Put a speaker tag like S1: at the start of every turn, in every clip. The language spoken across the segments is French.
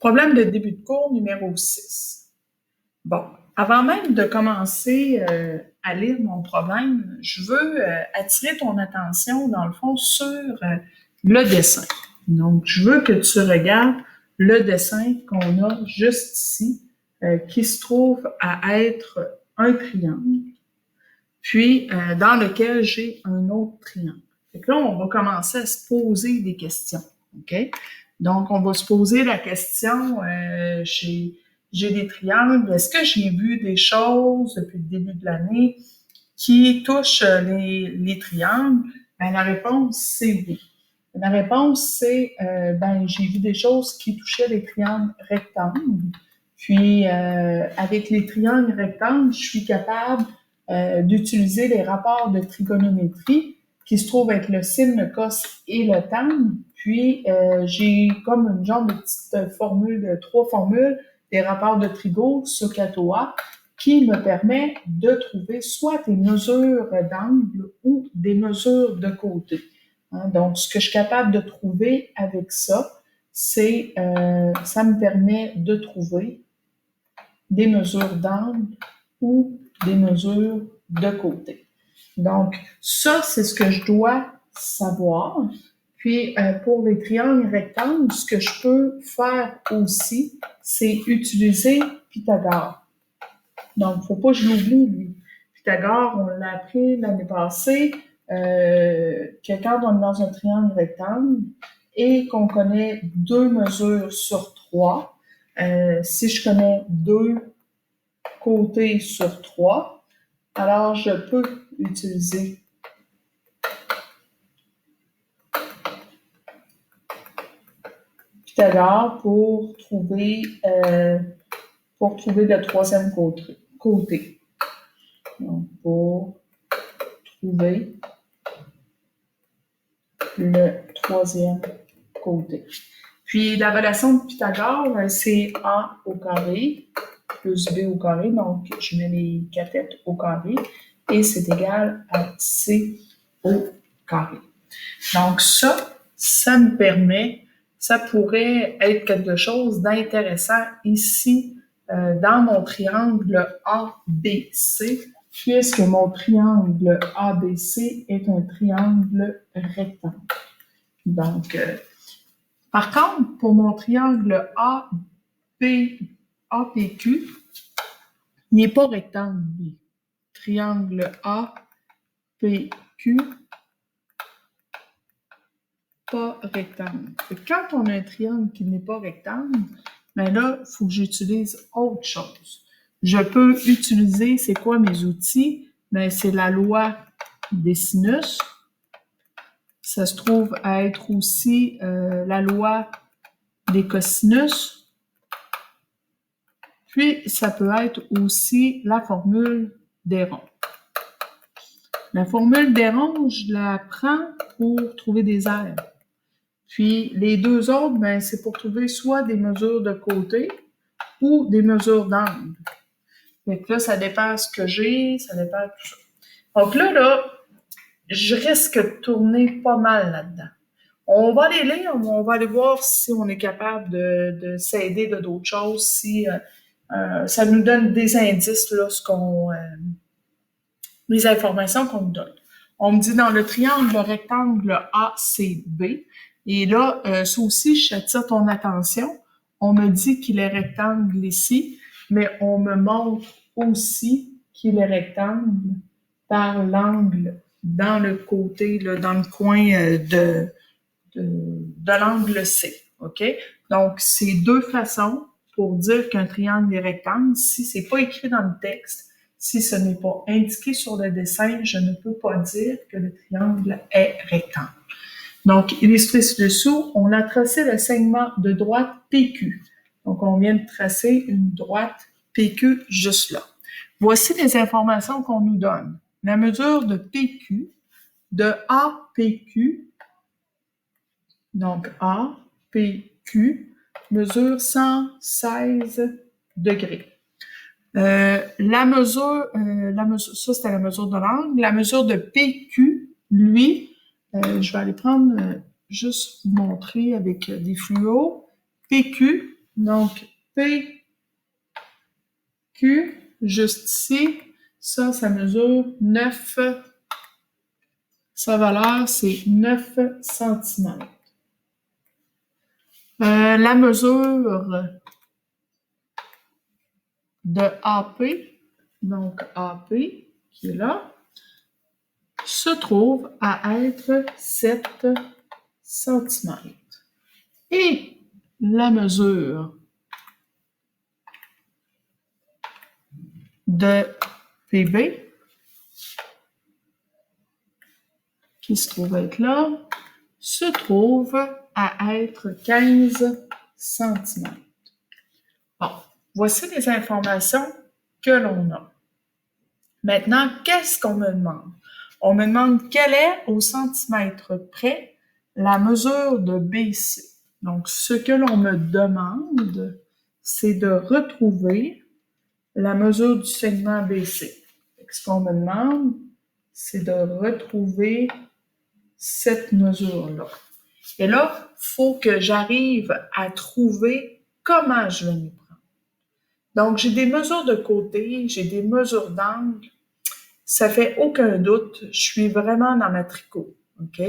S1: Problème de début de cours numéro 6. Bon, avant même de commencer à lire mon problème, je veux attirer ton attention, dans le fond, sur le dessin. Donc, je veux que tu regardes le dessin qu'on a juste ici, qui se trouve à être un triangle, puis dans lequel j'ai un autre triangle. Fait que là, on va commencer à se poser des questions. OK? Donc, on va se poser la question, j'ai des triangles, est-ce que j'ai vu des choses depuis le début de l'année qui touchent les triangles? Ben, la réponse, c'est oui. La réponse, c'est, j'ai vu des choses qui touchaient les triangles rectangles. Puis, avec les triangles rectangles, je suis capable d'utiliser les rapports de trigonométrie qui se trouvent avec le sin, le cos et le tan. Puis, j'ai comme une genre de petite formule, de 3 formules, des rapports de trigo, SOHCAHTOA, qui me permet de trouver soit des mesures d'angle ou des mesures de côté. Donc, ce que je suis capable de trouver avec ça, c'est, ça me permet de trouver des mesures d'angle ou des mesures de côté. Donc, ça, c'est ce que je dois savoir. Puis, pour les triangles rectangles, ce que je peux faire aussi, c'est utiliser Pythagore. Donc, il ne faut pas que je l'oublie, lui. Pythagore, on l'a appris l'année passée, que quand on est dans un triangle rectangle et qu'on connaît 2 mesures sur 3, si je connais 2 côtés sur 3, alors je peux utiliser Pythagore pour trouver le troisième côté. Donc, pour trouver le troisième côté. Puis, la relation de Pythagore, c'est A au carré plus B au carré. Donc, je mets les cathètes au carré et c'est égal à C au carré. Donc, ça me permet, ça pourrait être quelque chose d'intéressant ici dans mon triangle ABC, puisque mon triangle ABC est un triangle rectangle. Donc, par contre, pour mon triangle APQ, il n'est pas rectangle. Triangle APQ, pas rectangle. Quand on a un triangle qui n'est pas rectangle, ben là, il faut que j'utilise autre chose. Je peux utiliser, c'est quoi mes outils? Ben, c'est la loi des sinus. Ça se trouve à être aussi la loi des cosinus. Puis, ça peut être aussi la formule d'Héron. La formule d'Héron, je la prends pour trouver des aires. Puis, les deux autres, ben, c'est pour trouver soit des mesures de côté ou des mesures d'angle. Fait que là, ça dépend ce que j'ai, ça dépend de tout ça. Donc là, je risque de tourner pas mal là-dedans. On va aller lire, on va aller voir si on est capable de s'aider de d'autres choses, si ça nous donne des indices, là, les informations qu'on nous donne. On me dit dans le triangle, le rectangle ACB, et là, ça aussi, j'attire ton attention. On me dit qu'il est rectangle ici, mais on me montre aussi qu'il est rectangle par l'angle dans le côté, là, dans le coin de l'angle C. OK? Donc, c'est deux façons pour dire qu'un triangle est rectangle. Si ce n'est pas écrit dans le texte, si ce n'est pas indiqué sur le dessin, je ne peux pas dire que le triangle est rectangle. Donc, illustré ci-dessous, on a tracé le segment de droite PQ. Donc, on vient de tracer une droite PQ juste là. Voici les informations qu'on nous donne. La mesure de PQ, de APQ, donc APQ, mesure 116 degrés. La mesure, ça c'était la mesure de l'angle. La mesure de PQ, lui, je vais aller prendre, juste vous montrer avec des fluos. PQ, Donc, PQ, juste ici, ça mesure 9. Sa valeur, c'est 9 cm. La mesure de AP, donc AP, qui est là, se trouve à être 7 cm. Et la mesure de PB, qui se trouve être là, se trouve à être 15 cm. Bon, voici les informations que l'on a. Maintenant, qu'est-ce qu'on me demande? On me demande quelle est au centimètre près la mesure de BC. Donc, ce que l'on me demande, c'est de retrouver la mesure du segment BC. Ce qu'on me demande, c'est de retrouver cette mesure-là. Et là, il faut que j'arrive à trouver comment je vais m'y prendre. Donc, j'ai des mesures de côté, j'ai des mesures d'angle. Ça fait aucun doute, je suis vraiment dans ma tricot. OK?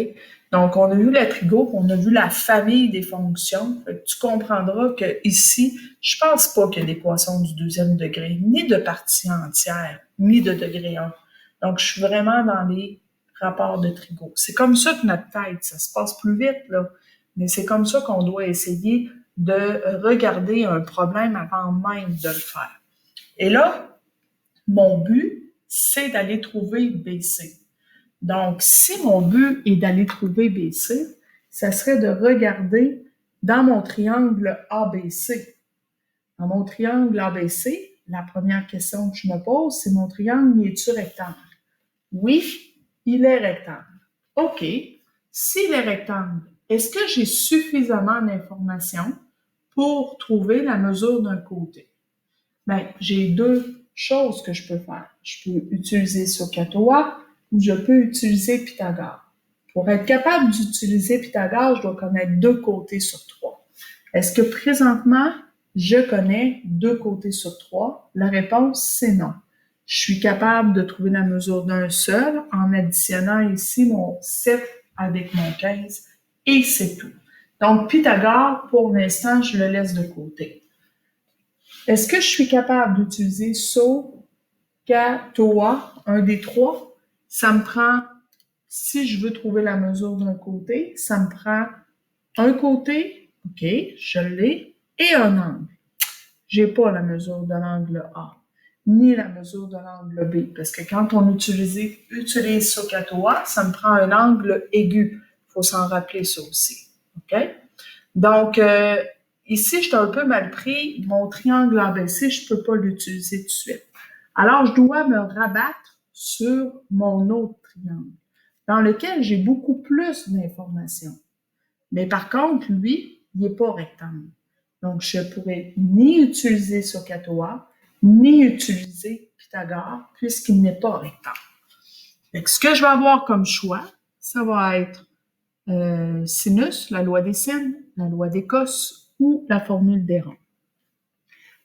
S1: Donc, on a vu la trigo, on a vu la famille des fonctions. Tu comprendras que ici, je pense pas qu'il y a d'équation du deuxième degré, ni de partie entière, ni de degré 1. Donc, je suis vraiment dans les rapports de trigo. C'est comme ça que notre tête, ça se passe plus vite, là. Mais c'est comme ça qu'on doit essayer de regarder un problème avant même de le faire. Et là, mon but, c'est d'aller trouver BC. Donc, si mon but est d'aller trouver BC, ça serait de regarder dans mon triangle ABC. Dans mon triangle ABC, la première question que je me pose, c'est mon triangle, est-tu rectangle? Oui, il est rectangle. OK. S'il est rectangle, est-ce que j'ai suffisamment d'informations pour trouver la mesure d'un côté? Bien, j'ai deux choses que je peux faire. Je peux utiliser SOHCAHTOA ou je peux utiliser Pythagore. Pour être capable d'utiliser Pythagore, je dois connaître 2 côtés sur 3. Est-ce que présentement, je connais 2 côtés sur 3? La réponse, c'est non. Je suis capable de trouver la mesure d'un seul en additionnant ici mon 7 avec mon 15 et c'est tout. Donc, Pythagore, pour l'instant, je le laisse de côté. Est-ce que je suis capable d'utiliser SOHCAHTOA, un des 3? Ça me prend, si je veux trouver la mesure d'un côté, ça me prend un côté, OK, je l'ai, et un angle. Je n'ai pas la mesure de l'angle A, ni la mesure de l'angle B, parce que quand on utilise SOHCAHTOA, ça me prend un angle aigu. Il faut s'en rappeler ça aussi. OK? Donc, ici, j'étais un peu mal pris. Mon triangle ABC, je ne peux pas l'utiliser tout de suite. Alors, je dois me rabattre sur mon autre triangle, dans lequel j'ai beaucoup plus d'informations. Mais par contre, lui, il n'est pas rectangle. Donc, je ne pourrais ni utiliser SOHCAHTOA, ni utiliser Pythagore, puisqu'il n'est pas rectangle. Donc, ce que je vais avoir comme choix, ça va être sinus, la loi des sines, la loi des cos ou la formule d'Héron.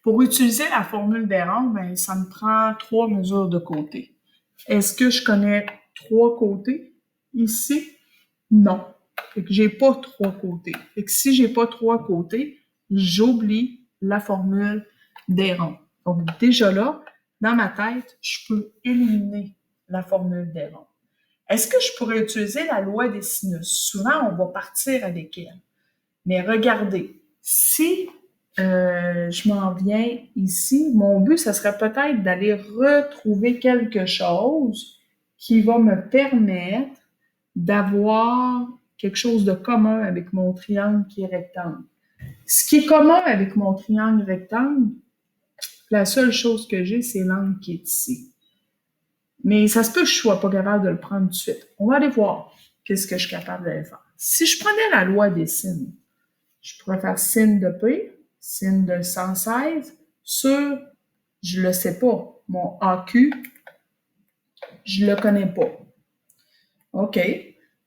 S1: Pour utiliser la formule d'Héron, ben, ça me prend 3 mesures de côté. Est-ce que je connais 3 côtés ici? Non. Fait que j'ai pas 3 côtés. Fait que si j'ai pas 3 côtés, j'oublie la formule d'Héron. Donc déjà là, dans ma tête, je peux éliminer la formule d'Héron. Est-ce que je pourrais utiliser la loi des sinus? Souvent, on va partir avec elle. Mais regardez, si je m'en viens ici, mon but, ça serait peut-être d'aller retrouver quelque chose qui va me permettre d'avoir quelque chose de commun avec mon triangle qui est rectangle. Ce qui est commun avec mon triangle rectangle, la seule chose que j'ai, c'est l'angle qui est ici. Mais ça se peut que je ne sois pas capable de le prendre tout de suite. On va aller voir qu'est-ce que je suis capable de faire. Si je prenais la loi des sines, je pourrais faire sin de P, sin de 116, sur, je ne le sais pas, mon AQ, je ne le connais pas. OK.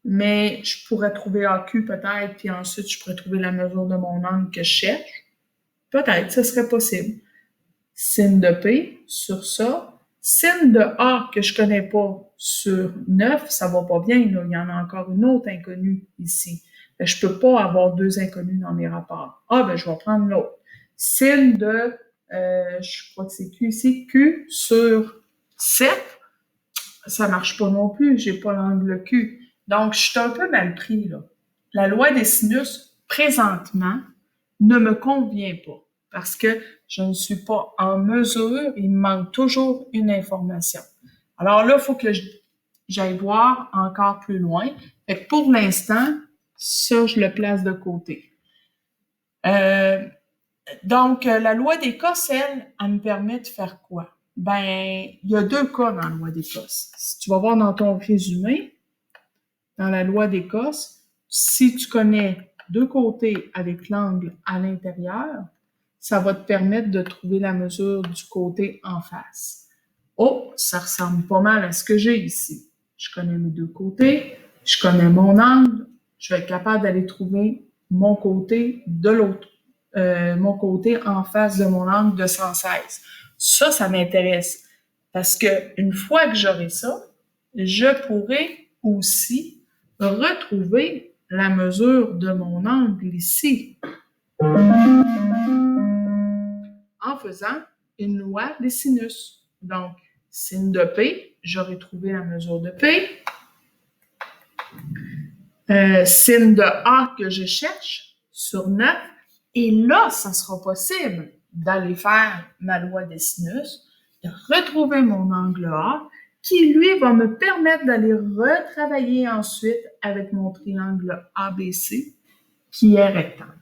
S1: Mais je pourrais trouver AQ peut-être, puis ensuite, je pourrais trouver la mesure de mon angle que je cherche. Peut-être, ce serait possible. Sin de P sur ça. Sin de A que je connais pas sur 9, ça va pas bien. Là. Il y en a encore une autre inconnue ici. Je peux pas avoir deux inconnus dans mes rapports. Ah, ben, je vais prendre l'autre. Sin de, je crois que c'est Q ici, Q sur 7, ça marche pas non plus. J'ai pas l'angle Q. Donc, je suis un peu mal pris, là. La loi des sinus, présentement, ne me convient pas parce que je ne suis pas en mesure, il me manque toujours une information. Alors là, il faut que j'aille voir encore plus loin. Fait que pour l'instant, ça, je le place de côté. Donc, la loi d'Écosse, elle me permet de faire quoi? Ben, il y a deux cas dans la loi d'Écosse. Si tu vas voir dans ton résumé, dans la loi d'Écosse, si tu connais deux côtés avec l'angle à l'intérieur, ça va te permettre de trouver la mesure du côté en face. Oh, ça ressemble pas mal à ce que j'ai ici. Je connais mes deux côtés, je connais mon angle, je vais être capable d'aller trouver mon côté de l'autre, mon côté en face de mon angle de 116. Ça m'intéresse parce que une fois que j'aurai ça, je pourrai aussi retrouver la mesure de mon angle ici en faisant une loi des sinus. Donc, sin de P, j'aurai trouvé la mesure de P. Sin de A que je cherche sur 9. Et là, ça sera possible d'aller faire ma loi des sinus, de retrouver mon angle A, qui, lui, va me permettre d'aller retravailler ensuite avec mon triangle ABC, qui est rectangle.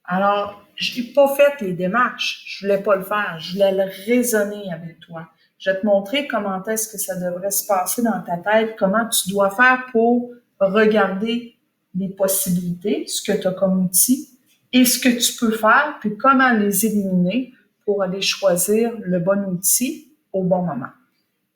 S1: Alors, je n'ai pas fait les démarches. Je voulais pas le faire. Je voulais le raisonner avec toi. Je vais te montrer comment est-ce que ça devrait se passer dans ta tête, comment tu dois faire pour regarder les possibilités, ce que tu as comme outil, et ce que tu peux faire, puis comment les éliminer pour aller choisir le bon outil au bon moment.